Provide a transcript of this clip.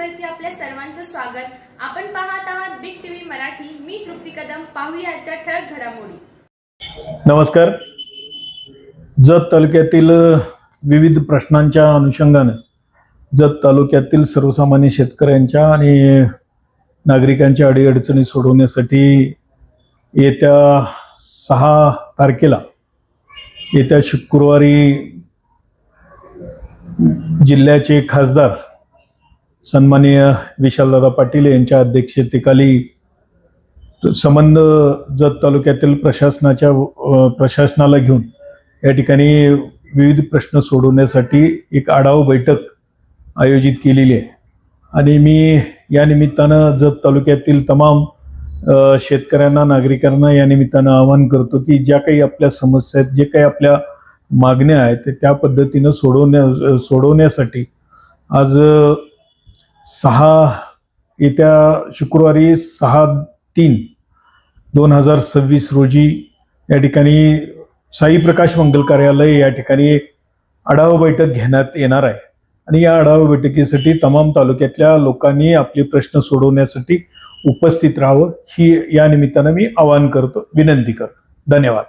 चॅनलवरती आपल्या सर्वांचं स्वागत। आपण पाहत आहात बिग टीव्ही मराठी। मी तृप्ती कदम। पाहूया आजच्या ठळक घडामोडी। नमस्कार। जत तालुक्यातील विविध प्रश्नांच्या अनुषंगाने जत तालुक्यातील सर्वसामान्य शेतकऱ्यांच्या आणि नागरिकांच्या अडीअडचणी सोडवण्यासाठी येत्या 6 तारखेला येत्या शुक्रवारी जिल्ह्याचे खासदार सन्माननीय विशालदादा पाटील यांच्या अध्यक्षतेखाली संबंध जत तालुक्यातील प्रशासनाला घेऊन या ठिकाणी विविध प्रश्न सोडवण्यासाठी एक आढावा बैठक आयोजित केलेली आहे। आणि मी या निमित्तानं जत तालुक्यातील तमाम शेतकऱ्यांना नागरिकांना या निमित्तानं आवाहन करतो की ज्या काही आपल्या समस्या आहेत, जे काही आपल्या मागण्या आहेत त्या पद्धतीनं सोडवण्यासाठी आज येत्या शुक्रवारी 6/3/2026 रोजी या ठिकाणी साई प्रकाश मंगल कार्यालय या ठिकाणी आढावा बैठक घेण्यात येणार आहे। आणि या आढावा बैठकीसाठी तमाम तालुक्यातल्या लोकांनी आपले प्रश्न सोडवण्यासाठी उपस्थित राहावं ही या निमित्तानं मी आवाहन करतो, विनंती करतो। धन्यवाद।